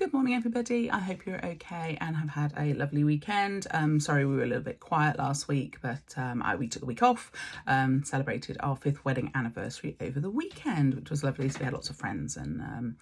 Good morning, everybody. I hope you're okay and have had a lovely weekend. Sorry we were a little bit quiet last week, but we took a week off, celebrated our 5th wedding anniversary over the weekend, which was lovely. So we had lots of friends and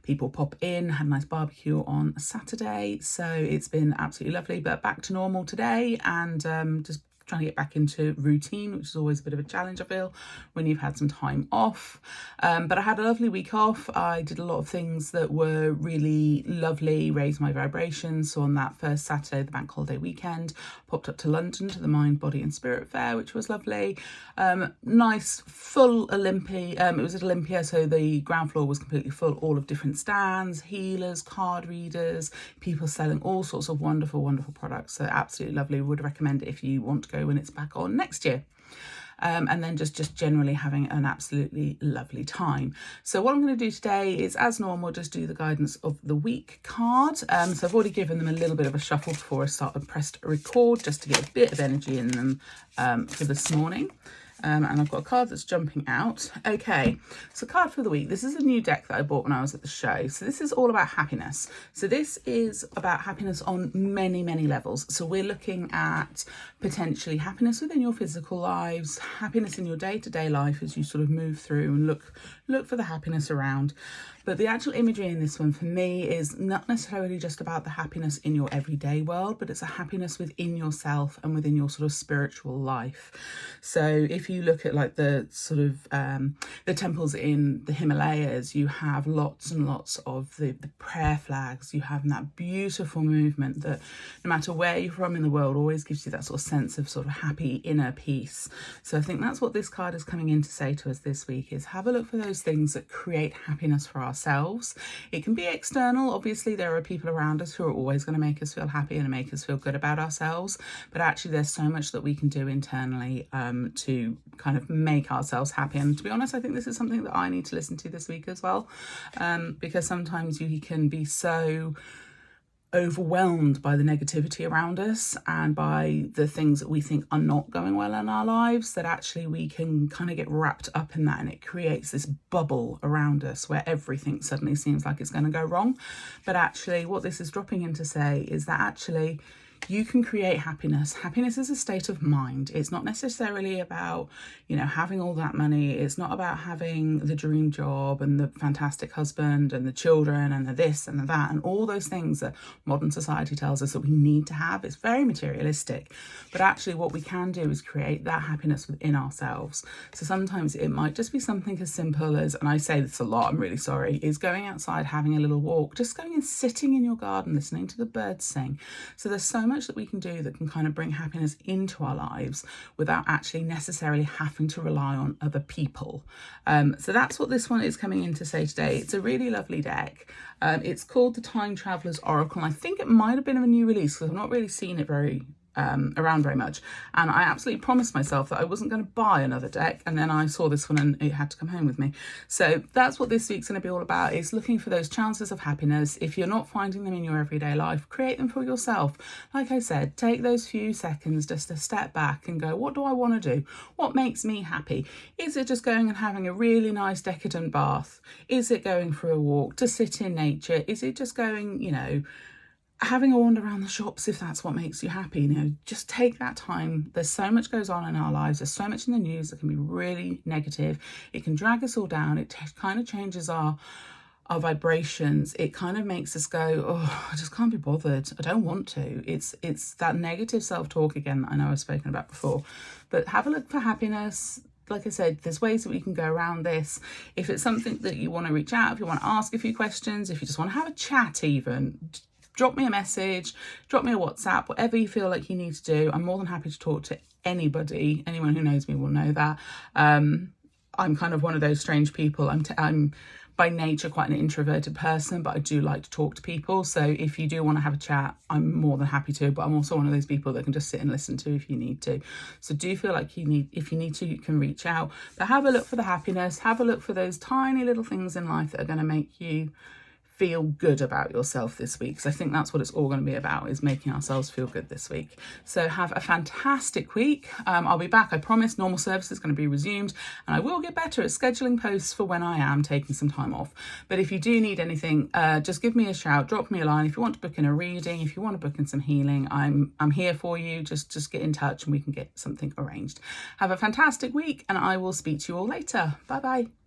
people pop in, had a nice barbecue on Saturday. So it's been absolutely lovely, but back to normal today and just trying to get back into routine, which is always a bit of a challenge, I feel, when you've had some time off. But I had a lovely week off. I did a lot of things that were really lovely, raised my vibrations. So on that first Saturday, the bank holiday weekend, popped up to London to the Mind, Body and Spirit Fair, which was lovely. Nice, full Olympia. It was at Olympia, so the ground floor was completely full, all of different stands, healers, card readers, people selling all sorts of wonderful, wonderful products. So absolutely lovely. Would recommend it if you want to go when it's back on next year. And then just generally having an absolutely lovely time. So what I'm going to do today is, as normal, just do the guidance of the week card. So I've already given them a little bit of a shuffle before I start and pressed record, just to get a bit of energy in them for this morning. And I've got a card that's jumping out. Okay, so card for the week. This is a new deck that I bought when I was at the show. So this is all about happiness. So this is about happiness on many, many levels. So we're looking at potentially happiness within your physical lives, happiness in your day-to-day life as you sort of move through and look for the happiness around. But the actual imagery in this one for me is not necessarily just about the happiness in your everyday world, but it's a happiness within yourself and within your sort of spiritual life. So if you look at like the sort of the temples in the Himalayas, you have lots and lots of the prayer flags. You have that beautiful movement that no matter where you're from in the world always gives you that sort of sense of sort of happy inner peace. So I think that's what this card is coming in to say to us this week, is have a look for those things that create happiness for ourselves. It can be external. Obviously, there are people around us who are always going to make us feel happy and make us feel good about ourselves. But actually, there's so much that we can do internally to kind of make ourselves happy. And to be honest, I think this is something that I need to listen to this week as well, because sometimes you can be so overwhelmed by the negativity around us and by the things that we think are not going well in our lives, that actually we can kind of get wrapped up in that, and it creates this bubble around us where everything suddenly seems like it's going to go wrong. But actually what this is dropping in to say is that actually you can create happiness. Happiness is a state of mind. It's not necessarily about, having all that money. It's not about having the dream job and the fantastic husband and the children and the this and the that and all those things that modern society tells us that we need to have. It's very materialistic. But actually what we can do is create that happiness within ourselves. So sometimes it might just be something as simple as, and I say this a lot, I'm really sorry, is going outside, having a little walk, just going and sitting in your garden, listening to the birds sing. So there's so much that we can do that can kind of bring happiness into our lives without actually necessarily having to rely on other people. So that's what this one is coming in to say today. It's a really lovely deck. It's called the Time Traveler's Oracle. And I think it might have been a new release because I've not really seen it around very much, and I absolutely promised myself that I wasn't going to buy another deck, and then I saw this one and it had to come home with me. So that's what this week's going to be all about, is looking for those chances of happiness. If you're not finding them in your everyday life, create them for yourself. Like I said, take those few seconds just to step back and go, what do I want to do? What makes me happy? Is it just going and having a really nice decadent bath? Is it going for a walk to sit in nature? Is it just going, having a wander around the shops, if that's what makes you happy? Just take that time. There's so much goes on in our lives. There's so much in the news that can be really negative. It can drag us all down. It kind of changes our vibrations. It kind of makes us go, oh, I just can't be bothered. I don't want to. It's that negative self-talk again that I know I've spoken about before. But have a look for happiness. Like I said, there's ways that we can go around this. If it's something that you want to reach out, if you want to ask a few questions, if you just want to have a chat even, drop me a message, drop me a WhatsApp, whatever you feel like you need to do. I'm more than happy to talk to anybody. Anyone who knows me will know that. I'm kind of one of those strange people. I'm by nature quite an introverted person, but I do like to talk to people. So if you do want to have a chat, I'm more than happy to, but I'm also one of those people that can just sit and listen to if you need to. So do feel like if you need to, you can reach out. But have a look for the happiness, have a look for those tiny little things in life that are going to make you feel good about yourself this week, because I think that's what it's all going to be about, is making ourselves feel good this week. So have a fantastic week. I'll be back, I promise. Normal service is going to be resumed, and I will get better at scheduling posts for when I am taking some time off. But if you do need anything, just give me a shout, drop me a line. If you want to book in a reading, if you want to book in some healing, I'm here for you. Just get in touch and we can get something arranged. Have a fantastic week, and I will speak to you all later. Bye bye.